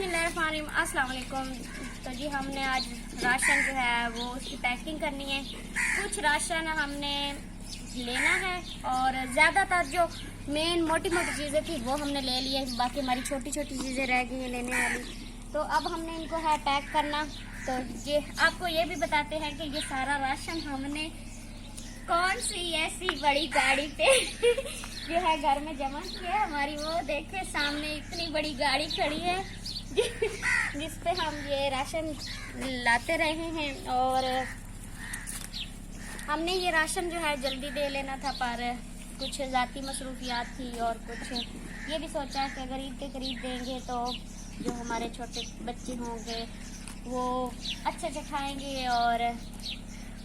बिस्मिल्लाहिर्रहमानिर्रहीम, अस्सलाम वालेकुम। तो जी हमने आज राशन जो है वो उसकी पैकिंग करनी है। कुछ राशन हमने लेना है और ज़्यादातर जो मेन मोटी मोटी चीज़ें थी वो हमने ले ली है, बाकी हमारी छोटी छोटी चीज़ें रह गई हैं लेने वाली। तो अब हमने इनको है पैक करना। तो ये आपको ये भी बताते हैं कि ये सारा राशन हमने कौन सी ऐसी बड़ी गाड़ी पे जो है घर में जमा किया है। हमारी वो देखे सामने इतनी बड़ी गाड़ी खड़ी है जिस पे हम ये राशन लाते रहे हैं। और हमने ये राशन जो है जल्दी दे लेना था, पर कुछ ज़ाती मसरूफियात थी और कुछ ये भी सोचा कि गरीब के करीब देंगे तो जो हमारे छोटे बच्चे होंगे वो अच्छे से खाएंगे और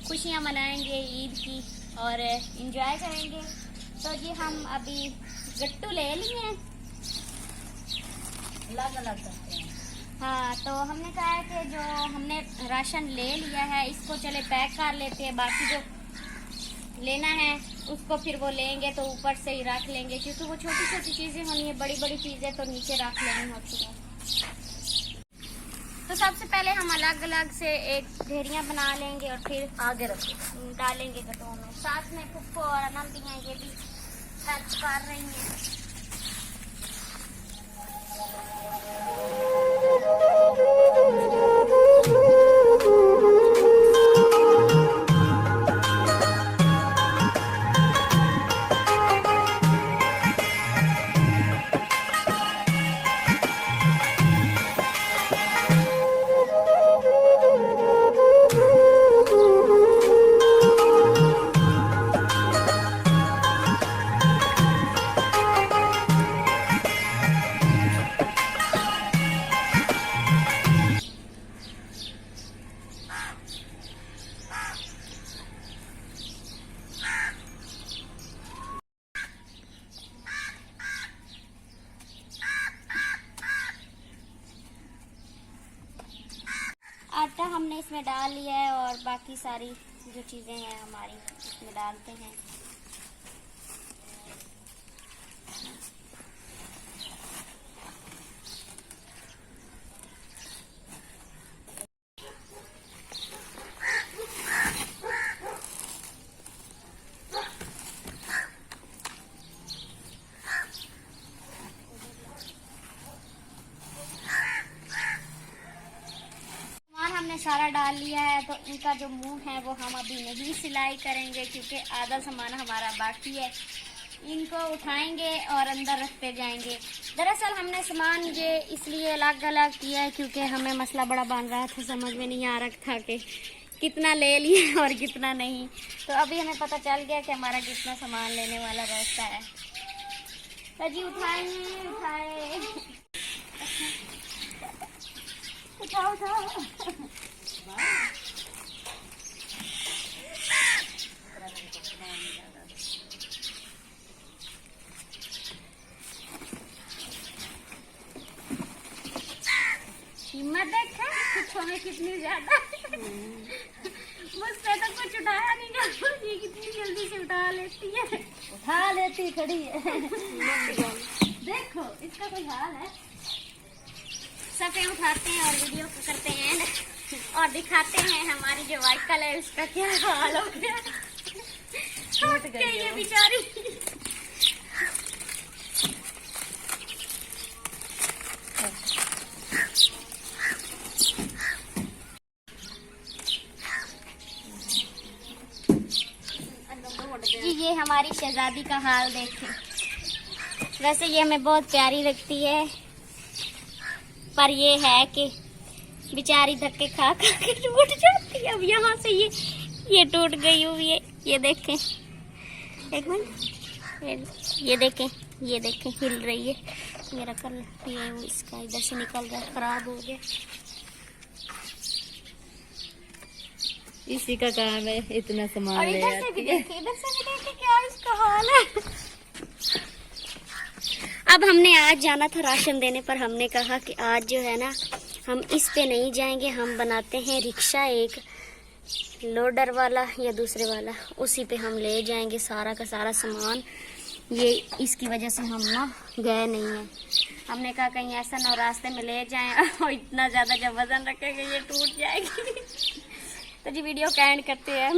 खुशियाँ मनाएंगे ईद की और इंजॉय करेंगे। तो जी हम अभी गट्टू ले लिए हैं, अलग अलग करते हैं। हाँ, तो हमने कहा है कि जो हमने राशन ले लिया है इसको चले पैक कर लेते हैं, बाकी जो लेना है उसको फिर वो लेंगे तो ऊपर से ही रख लेंगे, क्योंकि वो छोटी छोटी चीज़ें होनी है, बड़ी बड़ी चीज़ें तो नीचे रख लेनी होती है। तो सबसे पहले हम अलग अलग से एक ढेरियाँ बना लेंगे और फिर आगे रखो, डालेंगे गट्टों में। साथ में पुप्पो और अनंती हैं, ये भी हेल्प कर रही हैं। आटा हमने इसमें डाल लिया है और बाकी सारी जो चीज़ें हैं हमारी इसमें डालते हैं। हमने सारा डाल लिया है, तो इनका जो मुंह है वो हम अभी नहीं सिलाई करेंगे क्योंकि आधा सामान हमारा बाकी है। इनको उठाएंगे और अंदर रखते जाएंगे। दरअसल हमने सामान ये इसलिए अलग अलग किया है क्योंकि हमें मसला बड़ा बन रहा था, समझ में नहीं आ रहा था कि कितना ले लिया और कितना नहीं। तो अभी हमें पता चल गया कि हमारा कितना सामान लेने वाला रहता है। तो जी उठाए उठाओ उठाओ। हिम्मत देखा कुछ हमें कितनी ज्यादा मुझसे तो कुछ उठाया नहीं जाता, ये कितनी जल्दी से उठा लेती है, उठा लेती खड़ी है। देखो इसका कोई हाल है। सफे उठाते हैं और वीडियो को करते हैं और दिखाते हैं हमारी जो वाइकल है उसका क्या हाल हो गया। टूट गई ये बेचारी। जी ये हमारी शहजादी का हाल देखें। वैसे ये हमें बहुत प्यारी लगती है, पर ये है कि बेचारी धक्के खा खा के टूट जाती है। अब यहाँ से ये टूट गई हुई है, ये देखें, एक मिनट, ये देखें हिल रही है। मेरा कल ये इसका इधर से निकल रहा है, खराब हो गया। इसी का काम है, इतना सामान और ले इधर से भी आती है। इधर से भी देखे क्या इसका हाल है। अब हमने आज जाना था राशन देने, पर हमने कहा कि आज जो है ना हम इस पे नहीं जाएंगे, हम बनाते हैं रिक्शा, एक लोडर वाला या दूसरे वाला, उसी पे हम ले जाएंगे सारा का सारा सामान। ये इसकी वजह से हम ना गए नहीं हैं। हमने कहा कहीं ऐसा ना हो रास्ते में ले जाएं और इतना ज़्यादा जब वज़न रखेंगे ये टूट जाएगी। तो जी वीडियो का एंड करते हैं।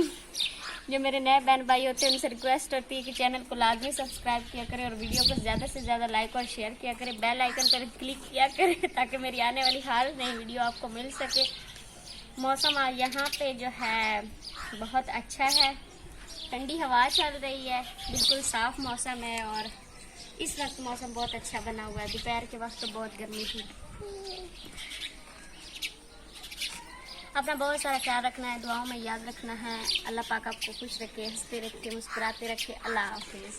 जो मेरे नए बहन भाई होते हैं उनसे रिक्वेस्ट होती है कि चैनल को लाजमी सब्सक्राइब किया करें और वीडियो को ज़्यादा से ज़्यादा लाइक और शेयर किया करें, बेल आइकन पर क्लिक किया करें ताकि मेरी आने वाली हर नई वीडियो आपको मिल सके। मौसम आज यहाँ पे जो है बहुत अच्छा है, ठंडी हवा चल रही है, बिल्कुल साफ़ मौसम है और इस वक्त मौसम बहुत अच्छा बना हुआ है। दोपहर के वक्त तो बहुत गर्मी थी। अपना बहुत सारा ख्याल रखना है, दुआओं में याद रखना है। अल्लाह पाक आपको खुश रखे, हंसते रखे, मुस्कुराते रखे। अल्लाह हाफिज़।